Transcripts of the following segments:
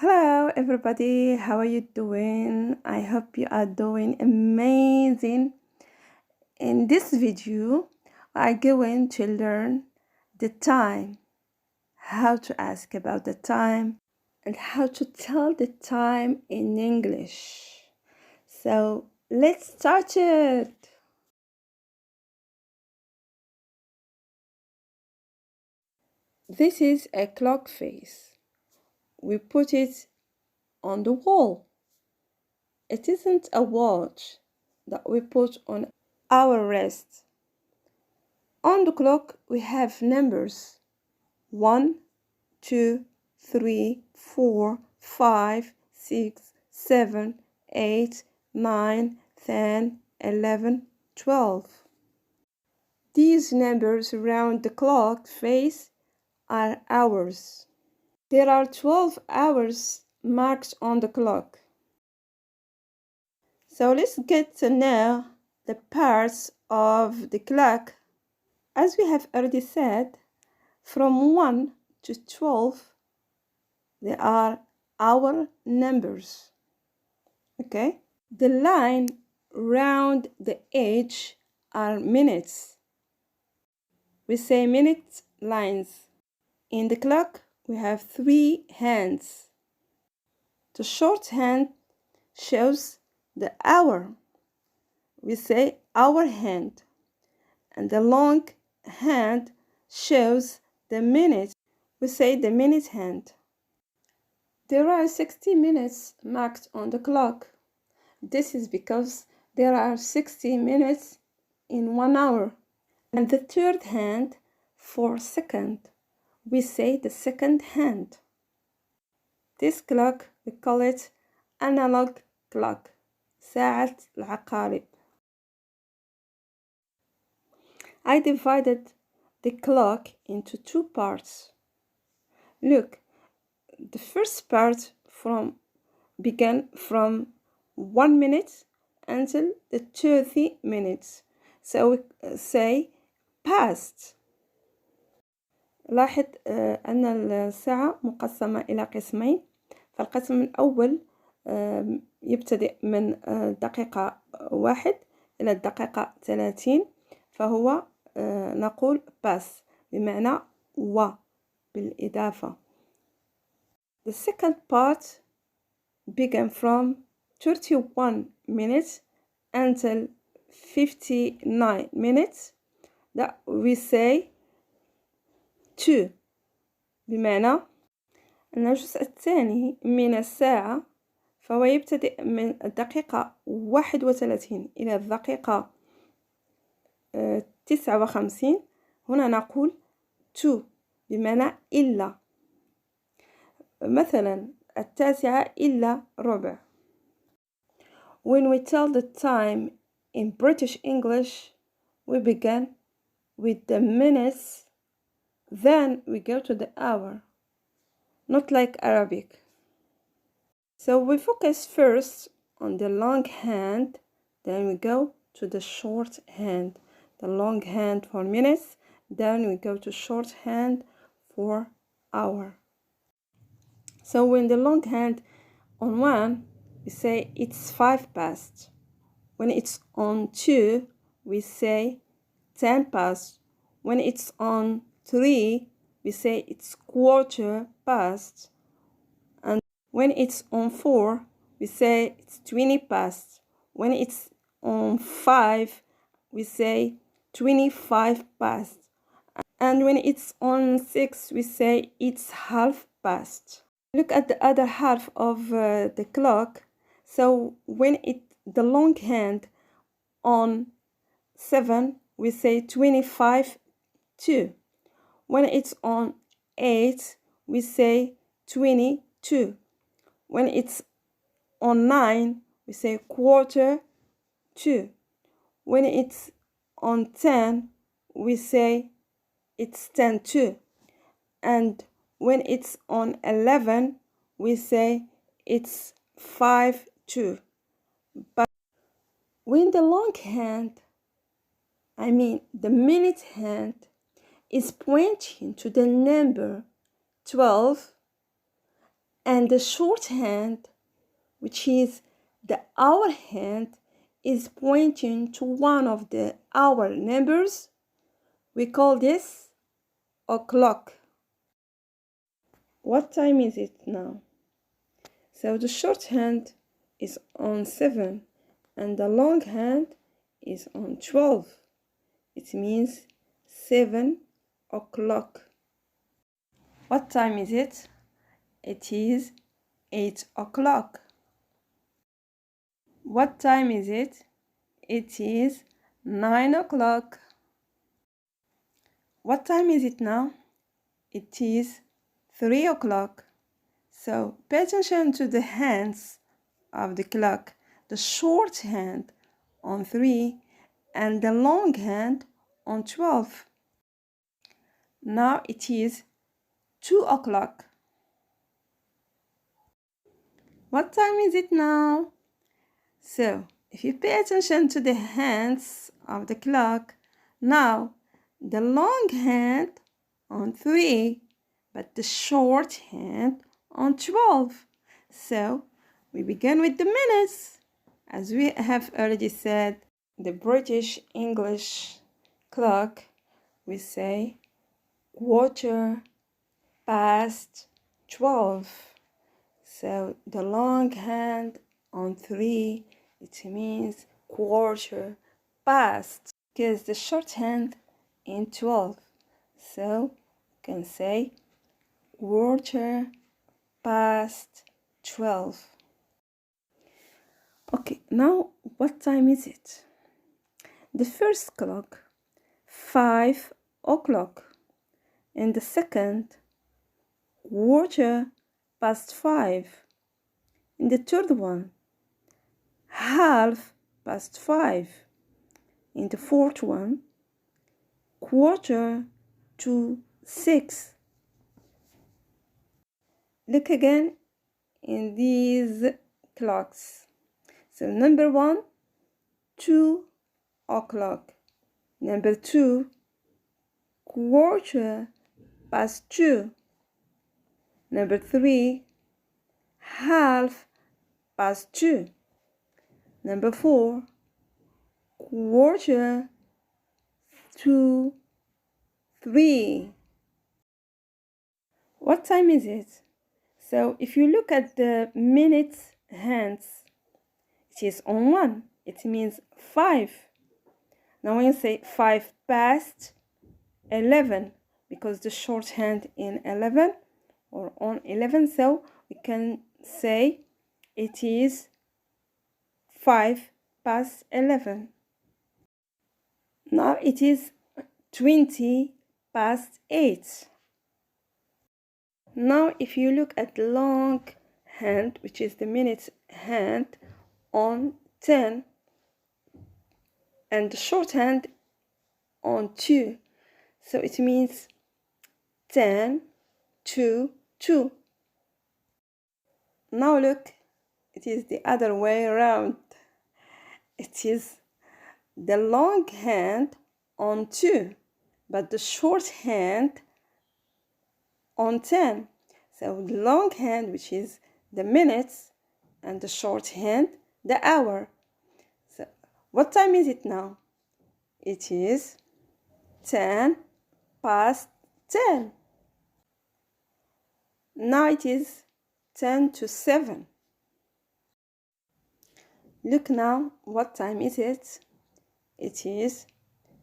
Hello everybody, how are you doing? I hope you are doing amazing. In this video, we are going to learn the time, how to ask about the time, and how to tell the time in English. So let's start it. This is a clock face. We put it on the wall. It isn't a watch that we put on our wrist. On the clock, we have numbers 1, 2, 3, 4, 5, 6, 7, 8, 9, 10, 11, 12. These numbers around the clock face are hours. There are 12 hours marked on the clock. So let's get to know the parts of the clock. As we have already said, from 1 to 12, there are hour numbers. Okay? The line round the edge are minutes. We say minute lines. In the clock, we have 3 hands. The short hand shows the hour. We say hour hand. And the long hand shows the minute. We say the minute hand. There are 60 minutes marked on the clock. This is because there are 60 minutes in 1 hour. And the third hand for second, we say the second hand. This clock, we call it analog clock, ساعة العقارب. I divided the clock into 2 parts. Look, the first part began from 1 minute until the 30 minutes. So we say past. لاحظ أن الساعة مقسمة إلى قسمين. فالقسم الأول يبتدئ من دقيقة 1 إلى الدقيقة 30، فهو نقول باس بمعنى و بالإضافة. The second part began from 31 minutes until 59 minutes that we say 2 بمعنى أن الجزء الثاني من الساعة فهو يبتدئ من الدقيقة 31 إلى الدقيقة 59. هنا نقول 2 بمعنى إلا. مثلا 9 إلا ربع. When we tell the time in British English, we begin with the minutes, then we go to the hour, not like Arabic. So we focus first on the long hand, then we go to the short hand. The long hand for minutes, then we go to short hand for hour. So when the long hand on 1, we say it's 5 past. When it's on 2, we say 10 past. When it's on 3, we say it's quarter past. And when it's on 4, we say it's 20 past. When it's on 5, we say 25 past. And when it's on 6, we say it's half past. Look at the other half of the clock. So when the long hand on 7, we say 25 2. When it's on 8, we say 22. When it's on 9, we say quarter 2. When it's on 10, we say it's 10 2. And when it's on 11, we say it's 5 2. But when the long hand, the minute hand, is pointing to the number 12, and the shorthand, which is the hour hand, is pointing to one of the hour numbers. We call this o'clock. What time is it now? So the shorthand is on 7 and the long hand is on 12. It means 7 o'clock. What time is it? It is 8 o'clock. What time is it? It is 9 o'clock. What time is it now? It is 3 o'clock. So pay attention to the hands of the clock, the short hand on 3 and the long hand on 12. Now it is 2 o'clock. What time is it now? So if you pay attention to the hands of the clock, now the long hand on 3, but the short hand on 12. So we begin with the minutes. As we have already said, the British English clock, we say quarter past 12. So the long hand on 3, it means quarter past, because the short hand in 12. So you can say quarter past 12. Okay, now what time is it? The first clock, 5 o'clock, and the second, quarter past 5, and the third one, half past 5, and the fourth one, quarter to 6. Look again in these clocks. So number 1, 2 o'clock. Number 2, quarter past 2. Number 3, half past 2. Number 4, quarter to 3. What time is it? So if you look at the minutes hands, it is on 1. It means 5. Now when you say 5 past 11, because the shorthand in 11 or on 11, so we can say it is 5 past 11. Now it is 20 past 8. Now if you look at the long hand, which is the minutes hand, on 10, and the short hand on 2, so it means 10 to 2. Now look, it is the other way around. It is the long hand on 2, but the short hand on 10. So the long hand, which is the minutes, and the short hand, the hour. So what time is it now? It is 10 past 10. Now it is 10 to 7. Look now, what time is it? It is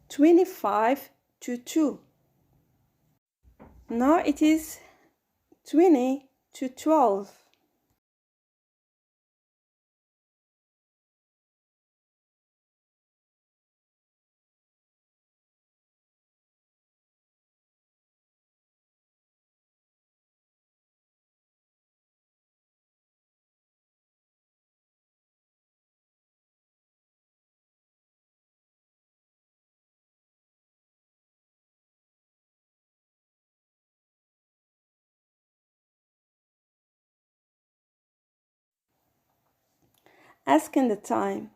25 to 2. Now it is 20 to 12. Asking the time.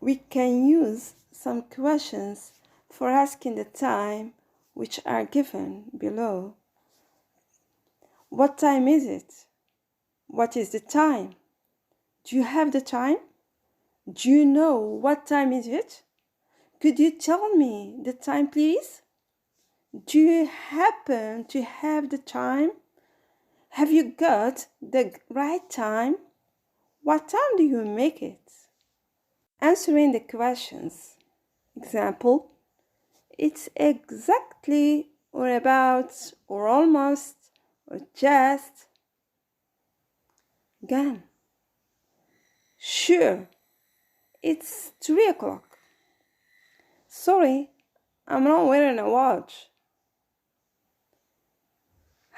We can use some questions for asking the time which are given below. What time is it? What is the time? Do you have the time? Do you know what time is it? Could you tell me the time, please? Do you happen to have the time? Have you got the right time? What time do you make it? Answering the questions. Example, it's exactly or about or almost or just. Again, sure, it's 3 o'clock. Sorry, I'm not wearing a watch.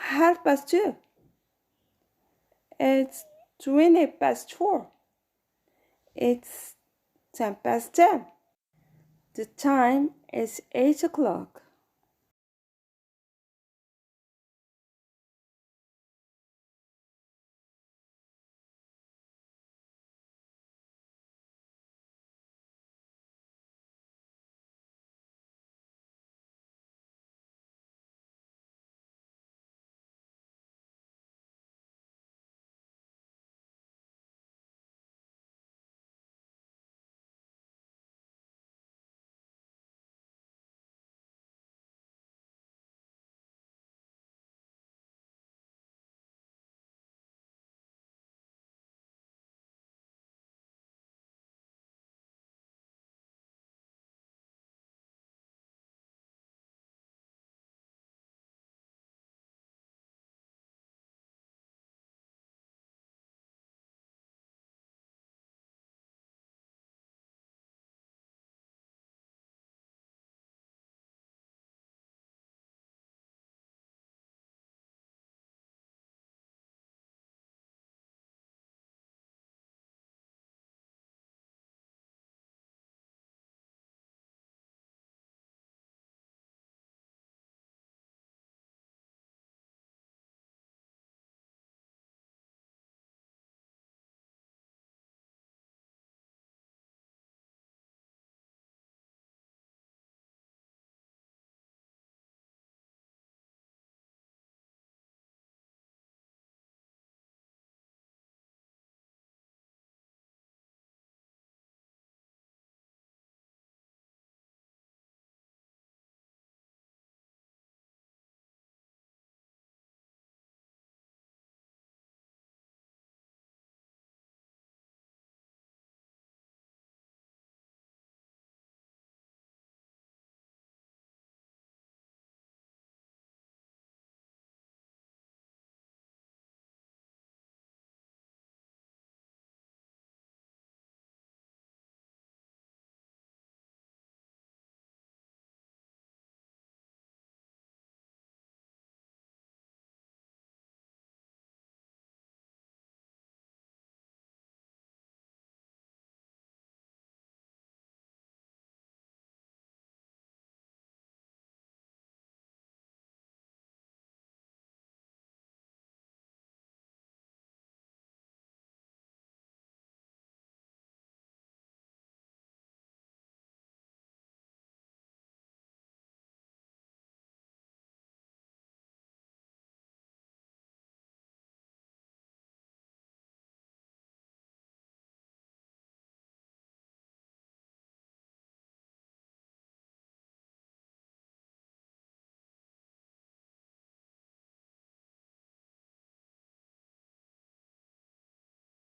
2:30. It's 4:20. It's 10 past 10. The time is 8 o'clock.